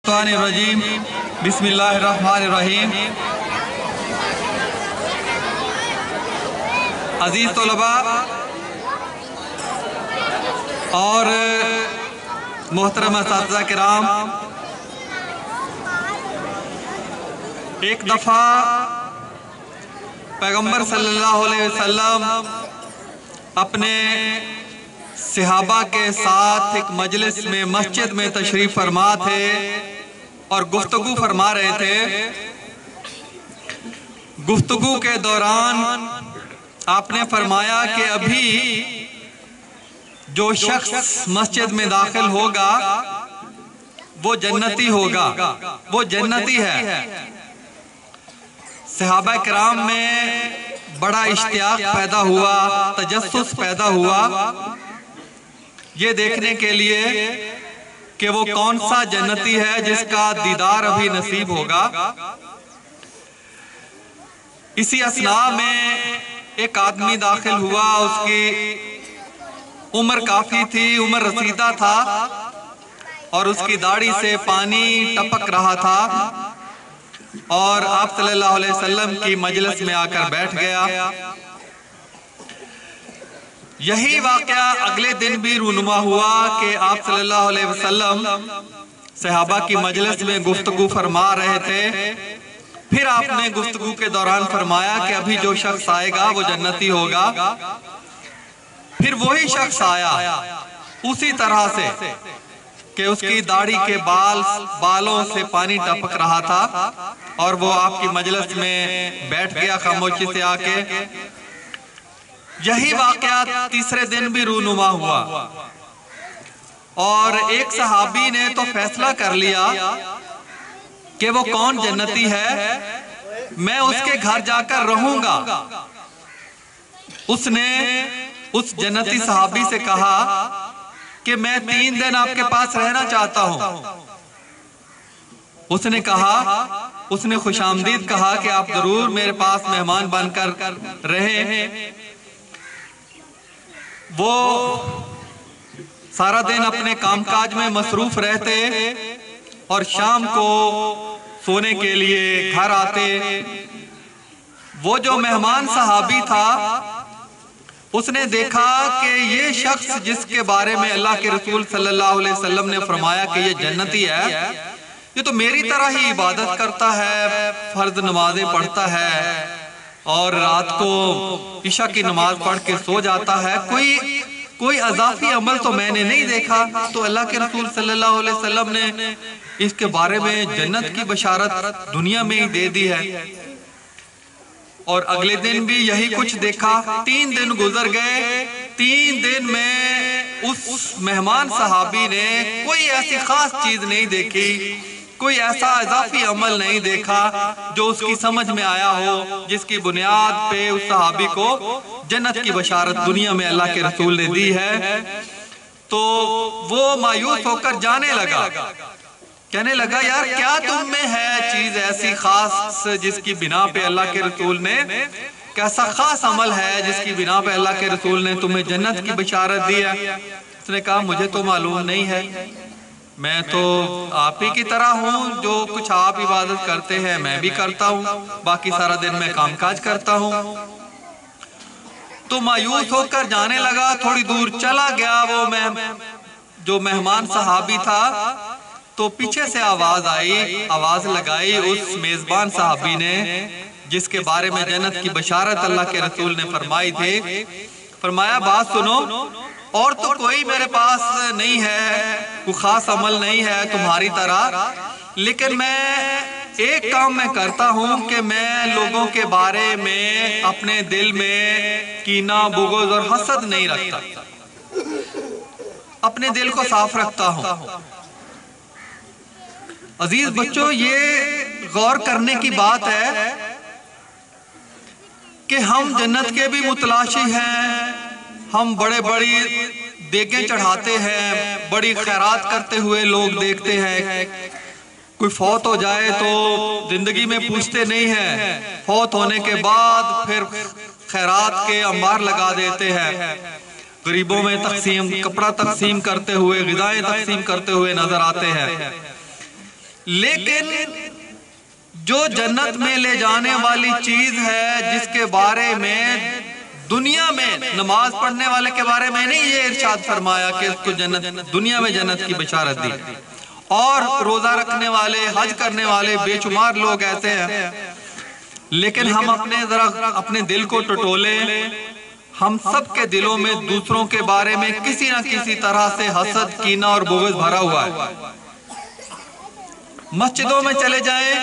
الرجیم بسم اللہ الرحمن الرحیم۔ عزیز طلباء اور محترم اساتذہ کرام، ایک دفعہ پیغمبر صلی اللہ علیہ وسلم اپنے صحابہ کے ساتھ ایک مجلس میں مسجد میں تشریف فرما تھے اور گفتگو فرما رہے تھے۔ گفتگو کے دوران آپ نے فرمایا کہ ابھی جو شخص مسجد میں داخل ہوگا وہ جنتی ہوگا، وہ جنتی ہے۔ صحابہ کرام میں بڑا اشتیاق پیدا ہوا، تجسس پیدا ہوا یہ دیکھنے کے لیے کہ وہ کون سا جنتی ہے جس کا دیدار ابھی نصیب ہوگا۔ اسی اثناء میں ایک آدمی داخل ہوا، اس کی عمر کافی تھی، عمر رسیدہ تھا اور اس کی داڑھی سے پانی ٹپک رہا تھا، اور آپ صلی اللہ علیہ وسلم کی مجلس میں آ کر بیٹھ گیا۔ یہی واقعہ اگلے دن بھی رونما ہوا کہ آپ صلی اللہ علیہ وسلم صحابہ کی مجلس میں گفتگو فرما رہے تھے۔ پھر آپ نے گفتگو کے دوران فرمایا کہ ابھی جو شخص آئے گا وہ جنتی ہوگا۔ پھر وہی شخص آیا اسی طرح سے کہ اس کی داڑھی کے بالوں سے پانی ٹپک رہا تھا، اور وہ آپ کی مجلس میں بیٹھ گیا خاموشی سے آ کے۔ یہی واقعہ تیسرے دن بھی رونما ہوا، اور ایک صحابی نے تو فیصلہ کر لیا کہ وہ کون جنتی ہے، میں اس کے گھر جا کر رہوں گا۔ اس نے اس جنتی صحابی سے کہا کہ میں 3 دن آپ کے پاس رہنا چاہتا ہوں۔ اس نے کہا، اس نے خوش آمدید کہا کہ آپ ضرور میرے پاس مہمان بن کر رہیں۔ وہ سارا دن اپنے کام کاج میں مصروف رہتے اور شام کو سونے کے لیے گھر آتے۔ وہ جو مہمان صحابی تھا اس نے دیکھا کہ یہ شخص جس کے بارے میں اللہ کے رسول صلی اللہ علیہ وسلم نے فرمایا کہ یہ جنتی ہے، یہ تو میری طرح ہی عبادت کرتا ہے، فرض نمازیں پڑھتا ہے اور رات کو عشاء کی نماز پڑھ کے سو جاتا ہے، کوئی اضافی عمل تو میں نے نہیں دیکھا۔ تو اللہ کے رسول صلی اللہ علیہ وسلم نے اس کے بارے میں جنت کی بشارت دنیا میں ہی دے دی ہے۔ اور اگلے دن بھی یہی کچھ دیکھا۔ 3 دن گزر گئے، 3 دن میں اس مہمان صحابی نے کوئی ایسی خاص چیز نہیں دیکھی، کوئی ایسا اضافی عمل نہیں دیکھا جو اس کی سمجھ میں آیا ہو، جس کی بنیاد پہ اس صحابی کو جنت کی بشارت دنیا میں اللہ کے رسول نے دی ہے۔ تو وہ مایوس ہو کر جانے لگا، کہنے لگا یار کیا تم میں ہے چیز ایسی خاص جس کی بنا پہ اللہ کے رسول نے، کیسا خاص عمل ہے جس کی بنا پہ اللہ کے رسول نے تمہیں جنت کی بشارت دی ہے؟ اس نے کہا مجھے تو معلوم نہیں ہے، میں تو آپ ہی کی طرح ہوں، جو کچھ آپ عبادت کرتے ہیں میں بھی کرتا ہوں، باقی سارا دن میں کام کاج کرتا ہوں۔ تو مایوس ہو کر جانے لگا، تھوڑی دور چلا گیا وہ جو مہمان صحابی تھا، تو پیچھے سے آواز آئی، آواز لگائی اس میزبان صحابی نے جس کے بارے میں جنت کی بشارت اللہ کے رسول نے فرمائی تھی۔ فرمایا بات سنو، اور تو کوئی میرے پاس نہیں ہے، کوئی خاص عمل نہیں ہے تمہاری طرح، لیکن میں ایک کام میں کرتا ہوں کہ میں لوگوں کے بارے میں اپنے دل میں کینہ، بغض اور حسد نہیں رکھتا، اپنے دل کو صاف رکھتا ہوں۔ عزیز بچوں، یہ غور کرنے کی بات ہے کہ ہم جنت کے بھی متلاشی ہیں، ہم بڑی دیگیں چڑھاتے ہیں، بڑی خیرات کرتے ہوئے لوگ دیکھتے ہیں، کوئی فوت ہو جائے تو زندگی میں پوچھتے نہیں ہیں، فوت ہونے کے بعد پھر خیرات کے انبار لگا دیتے ہیں، غریبوں میں کپڑا تقسیم کرتے ہوئے، غذائیں تقسیم کرتے ہوئے نظر آتے ہیں۔ لیکن جو جنت میں لے جانے والی چیز ہے جس کے بارے میں دنیا میں نماز پڑھنے والے کے بارے میں نہیں یہ ارشاد فرمایا کہ اس کو جنت دنیا میں جنت کی بشارت دی، اور روزہ رکھنے والے حج کرنے والے بے شمار لوگ ایسے ہیں، لیکن ہم اپنے دل کو ٹٹولے، ہم سب کے دلوں میں دوسروں کے بارے میں کسی نہ کسی طرح سے حسد کینہ اور بغض بھرا ہوا ہے۔ مسجدوں میں چلے جائیں،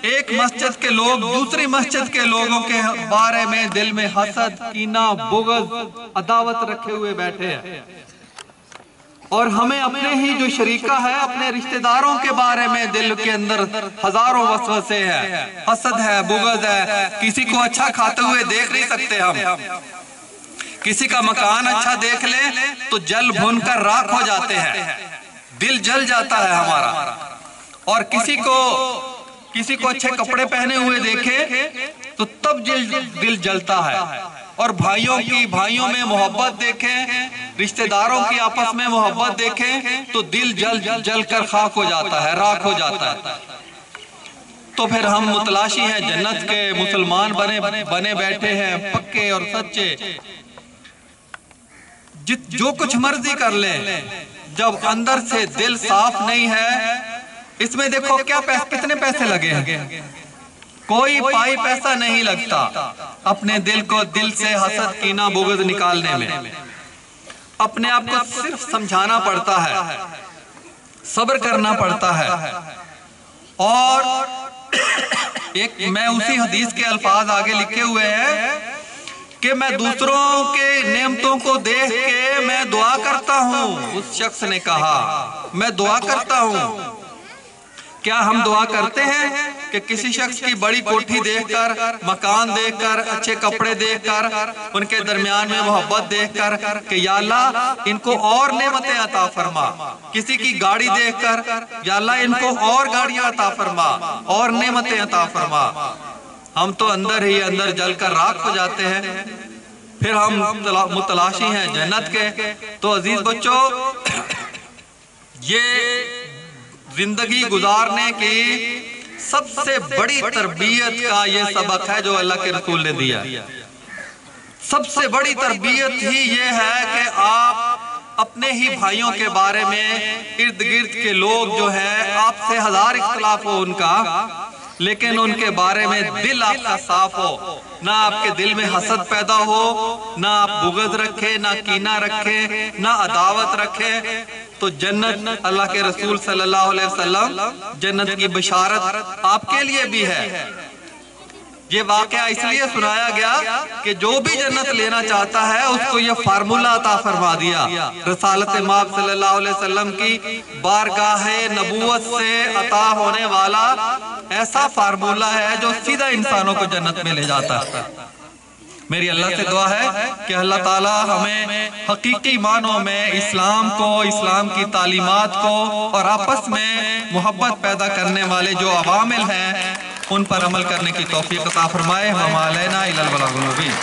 ایک مسجد کے لوگ دوسری مسجد کے لوگوں کے بارے میں دل میں حسد کینہ بغض عداوت رکھے ہوئے بیٹھے ہیں، اور ہمیں اپنے ہی جو شریکہ ہے اپنے رشتہ داروں کے بارے میں دل کے اندر ہزاروں وسوسے ہیں، حسد ہے، بغض ہے، کسی کو اچھا کھاتے ہوئے دیکھ نہیں سکتے ہم، کسی کا مکان اچھا دیکھ لیں تو جل بھن کر راکھ ہو جاتے ہیں، دل جل جاتا ہے ہمارا، اور کسی کو اچھے کپڑے پہنے ہوئے دیکھے تو تب دل جلتا ہے، اور بھائیوں میں محبت دیکھیں، رشتہ داروں کی آپس میں محبت دیکھیں تو دل جل کر خاک ہو جاتا ہے، راکھ ہو جاتا ہے۔ تو پھر ہم متلاشی ہیں جنت کے، مسلمان بنے بیٹھے ہیں پکے اور سچے، جو کچھ مرضی کر لیں، جب اندر سے دل صاف نہیں ہے، اس میں دیکھو کتنے پیسے لگے ہیں، کوئی پائی پیسہ نہیں لگتا اپنے دل سے حسد کینہ بغض نکالنے میں، اپنے آپ کو صرف سمجھانا پڑتا ہے، صبر کرنا پڑتا ہے، اور میں اسی حدیث کے الفاظ آگے لکھے ہوئے ہیں کہ میں دوسروں کے نعمتوں کو دیکھ کے میں دعا کرتا ہوں، اس شخص نے کہا میں دعا کرتا ہوں۔ کیا ہم دعا کرتے ہیں کہ کسی شخص کی بڑی کوٹھی دیکھ کر، مکان دیکھ کر، اچھے کپڑے دیکھ کر، ان کے درمیان میں محبت دیکھ کر کہ یا اللہ ان کو اور نعمتیں عطا فرما، کسی کی گاڑی دیکھ کر یا اللہ ان کو اور گاڑیاں عطا فرما اور نعمتیں عطا فرما، ہم تو اندر ہی اندر جل کر راکھ ہو جاتے ہیں، پھر ہم متلاشی ہیں جنت کے۔ تو عزیز بچوں، یہ زندگی گزارنے کی سب سے بڑی تربیت کا یہ سبق ہے جو اللہ کے رسول نے دیا۔ سب سے بڑی تربیت ہی یہ ہے کہ آپ اپنے ہی بھائیوں کے بارے میں، ارد گرد کے لوگ جو ہے آپ سے ہزار اختلاف ہو ان کا، لیکن ان کے بارے میں دل آپ کا صاف ہو، نہ آپ کے دل میں حسد پیدا ہو، نہ آپ بغض رکھے، نہ کینہ رکھے، نہ عداوت رکھے، تو جنت اللہ کے رسول صلی اللہ علیہ وسلم جنت کی بشارت آپ کے لیے بھی ہے۔ یہ واقعہ اس لیے سنایا گیا کہ جو بھی جنت لینا چاہتا ہے اس کو یہ فارمولہ عطا فرما دیا، رسالت مآب صلی اللہ علیہ وسلم کی بارگاہ نبوت سے عطا ہونے والا ایسا فارمولہ ہے جو سیدھا انسانوں کو جنت میں لے جاتا ہے۔ میری اللہ سے دعا ہے کہ اللہ تعالی ہمیں حقیقی معنوں میں اسلام کو، اسلام کی تعلیمات کو اور آپس میں محبت پیدا کرنے والے جو عوامل ہیں ان پر عمل کرنے کی توفیق عطا فرمائے۔ وما علینا الا البلاغ المبین۔